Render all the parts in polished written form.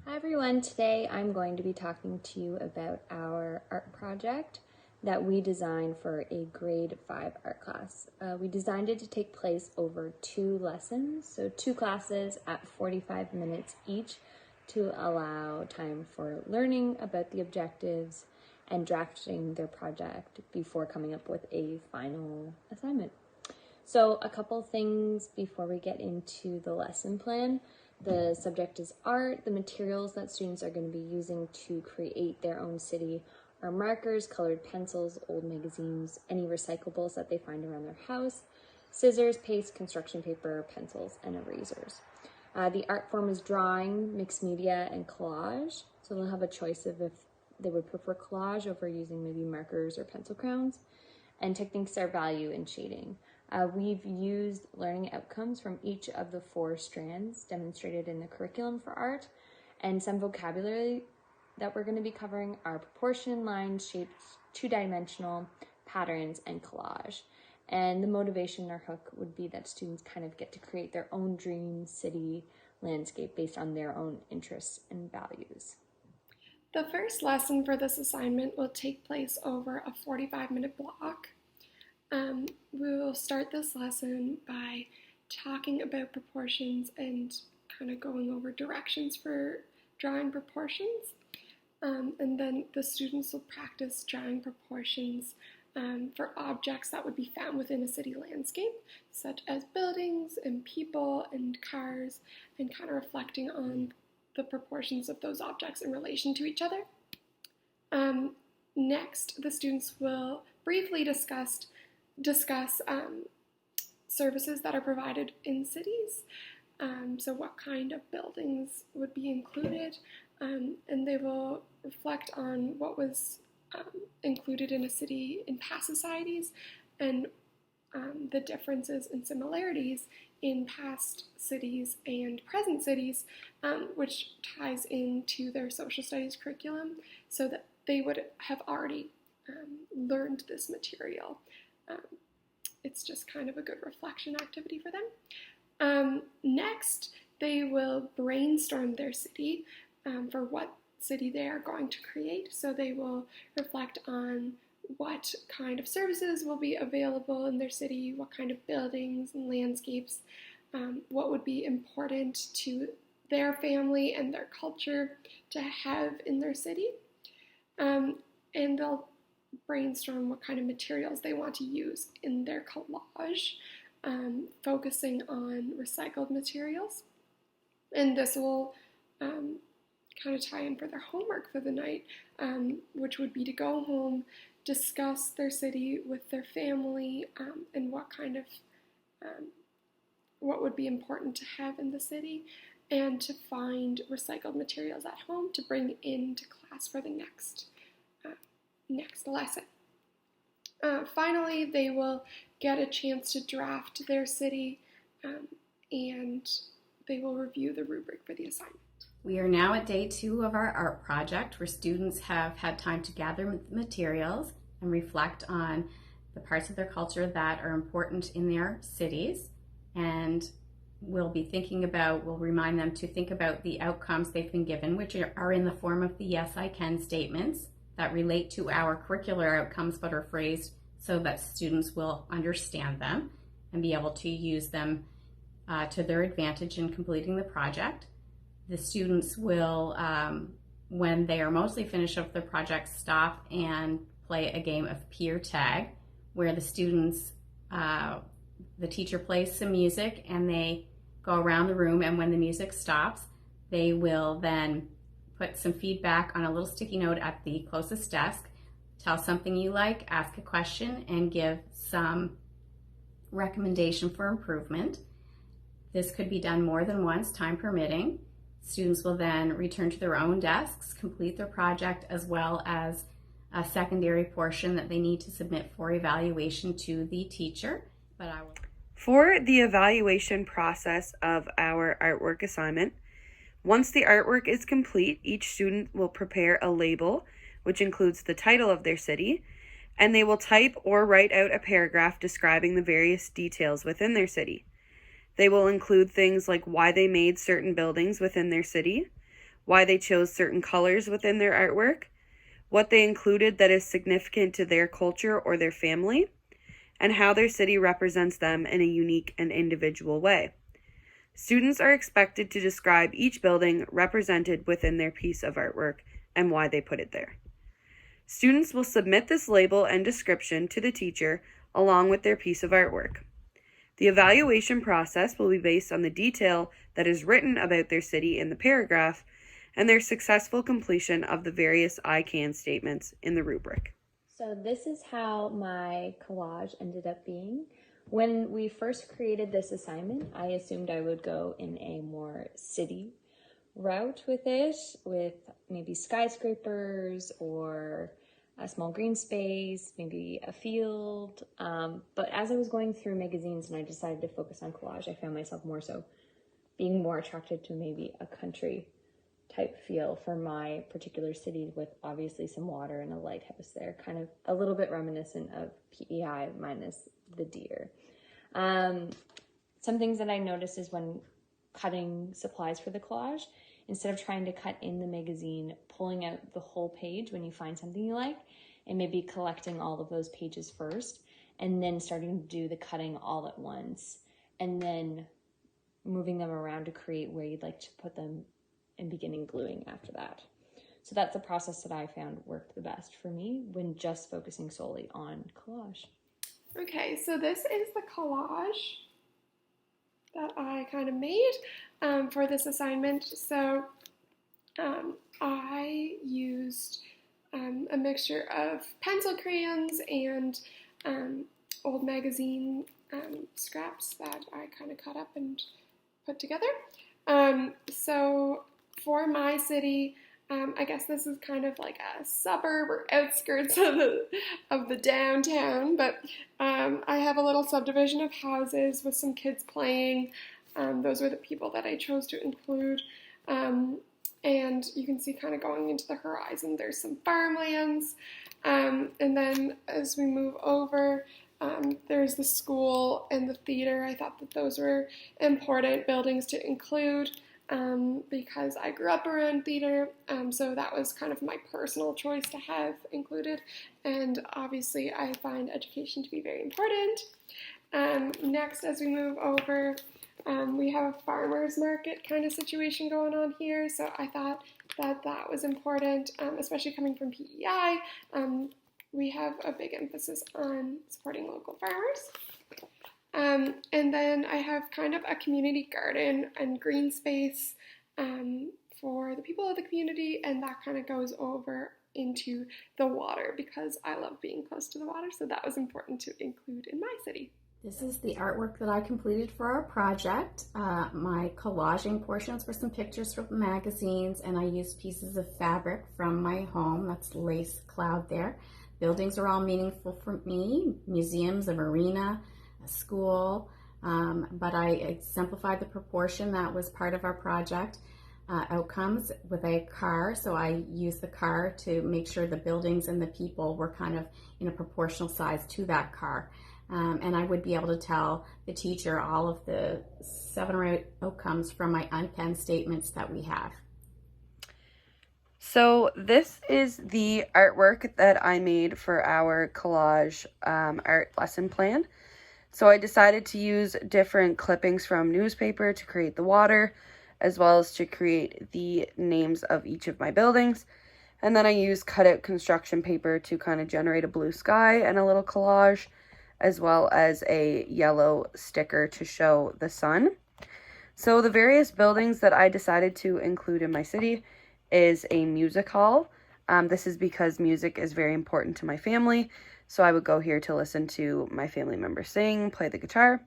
Hi everyone, today I'm going to be talking to you about our art project that we designed for a grade 5 art class. We designed it to take place over 2 lessons, so 2 classes at 45 minutes each to allow time for learning about the objectives and drafting their project before coming up with a final assignment. So a couple things before we get into the lesson plan. The subject is art. The materials that students are going to be using to create their own city are markers, colored pencils, old magazines, any recyclables that they find around their house, scissors, paste, construction paper, pencils, and erasers. The art form is drawing, mixed media, and collage. So they'll have a choice of if they would prefer collage over using maybe markers or pencil crowns. And techniques are value and shading. We've used learning outcomes from each of the 4 strands demonstrated in the curriculum for art, and some vocabulary that we're going to be covering are proportion, lines, shapes, 2-dimensional, patterns, and collage. And the motivation or hook would be that students kind of get to create their own dream city landscape based on their own interests and values. The first lesson for this assignment will take place over a 45-minute block. We will start this lesson by talking about proportions and kind of going over directions for drawing proportions. And then the students will practice drawing proportions for objects that would be found within a city landscape, such as buildings and people and cars, and kind of reflecting on the proportions of those objects in relation to each other. Next, the students will briefly discuss services that are provided in cities, so what kind of buildings would be included, and they will reflect on what was included in a city in past societies and the differences and similarities in past cities and present cities, which ties into their social studies curriculum, so that they would have already learned this material. It's just kind of a good reflection activity for them. Next, they will brainstorm their city for what city they are going to create. So they will reflect on what kind of services will be available in their city, what kind of buildings and landscapes, what would be important to their family and their culture to have in their city. And they'll brainstorm what kind of materials they want to use in their collage, focusing on recycled materials. And this will kind of tie in for their homework for the night, which would be to go home, discuss their city with their family, and what would be important to have in the city, and to find recycled materials at home to bring into class for the next lesson. Finally, they will get a chance to draft their city, and they will review the rubric for the assignment. We are now at day 2 of our art project, where students have had time to gather materials and reflect on the parts of their culture that are important in their cities. And we'll remind them to think about the outcomes they've been given, which are in the form of the yes, I can statements that relate to our curricular outcomes, but are phrased so that students will understand them and be able to use them to their advantage in completing the project. The students will, when they are mostly finished with their project, stop and play a game of peer tag, where the students, the teacher plays some music and they go around the room, and when the music stops, they will then put some feedback on a little sticky note at the closest desk, tell something you like, ask a question, and give some recommendation for improvement. This could be done more than once, time permitting. Students will then return to their own desks, complete their project, as well as a secondary portion that they need to submit for evaluation to the teacher. For the evaluation process of our artwork assignment, once the artwork is complete, each student will prepare a label, which includes the title of their city, and they will type or write out a paragraph describing the various details within their city. They will include things like why they made certain buildings within their city, why they chose certain colors within their artwork, what they included that is significant to their culture or their family, and how their city represents them in a unique and individual way. Students are expected to describe each building represented within their piece of artwork and why they put it there. Students will submit this label and description to the teacher along with their piece of artwork. The evaluation process will be based on the detail that is written about their city in the paragraph and their successful completion of the various I can statements in the rubric. So this is how my collage ended up being. When we first created this assignment, I assumed I would go in a more city route with it, with maybe skyscrapers or a small green space, maybe a field. But as I was going through magazines and I decided to focus on collage, I found myself more so being more attracted to maybe a country type feel for my particular city, with obviously some water and a lighthouse there, kind of a little bit reminiscent of PEI minus the deer. Some things that I noticed is when cutting supplies for the collage, instead of trying to cut in the magazine, pulling out the whole page when you find something you like, and maybe collecting all of those pages first, and then starting to do the cutting all at once, and then moving them around to create where you'd like to put them and beginning gluing after that. So that's a process that I found worked the best for me when just focusing solely on collage. Okay, so this is the collage that I kind of made for this assignment. So I used a mixture of pencil crayons and old magazine scraps that I kind of cut up and put together. So for my city, I guess this is kind of like a suburb or outskirts of the downtown, but I have a little subdivision of houses with some kids playing. Those were the people that I chose to include. And you can see kind of going into the horizon, there's some farmlands. And then as we move over, there's the school and the theater. I thought that those were important buildings to include because I grew up around theater, so that was kind of my personal choice to have included, and obviously I find education to be very important. Next, as we move over, we have a farmer's market kind of situation going on here, so I thought that that was important, especially coming from PEI. We have a big emphasis on supporting local farmers. And then I have kind of a community garden and green space for the people of the community, and that kind of goes over into the water because I love being close to the water, so that was important to include in my city. This is the artwork that I completed for our project. My collaging portions were some pictures from magazines, and I used pieces of fabric from my home. That's lace cloud there. Buildings are all meaningful for me, museums, a marina, a school, but I exemplified the proportion that was part of our project outcomes with a car. So I used the car to make sure the buildings and the people were kind of in a proportional size to that car. And I would be able to tell the teacher all of the 7 or 8 outcomes from my unpenned statements that we have. So this is the artwork that I made for our collage art lesson plan. So I decided to use different clippings from newspaper to create the water, as well as to create the names of each of my buildings. And then I used cutout construction paper to kind of generate a blue sky and a little collage, as well as a yellow sticker to show the sun. So the various buildings that I decided to include in my city is a music hall. This is because music is very important to my family. So I would go here to listen to my family members sing, play the guitar.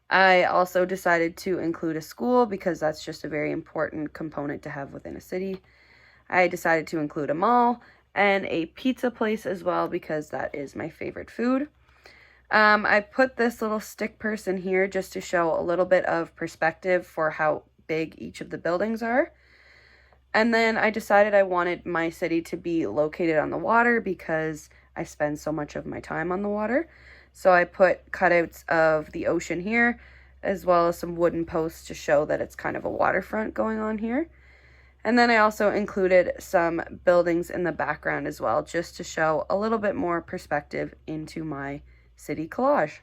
I also decided to include a school because that's just a very important component to have within a city. I decided to include a mall and a pizza place as well because that is my favorite food. I put this little stick person here just to show a little bit of perspective for how big each of the buildings are. And then I decided I wanted my city to be located on the water because I spend so much of my time on the water. So I put cutouts of the ocean here, as well as some wooden posts to show that it's kind of a waterfront going on here. And then I also included some buildings in the background as well, just to show a little bit more perspective into my city collage.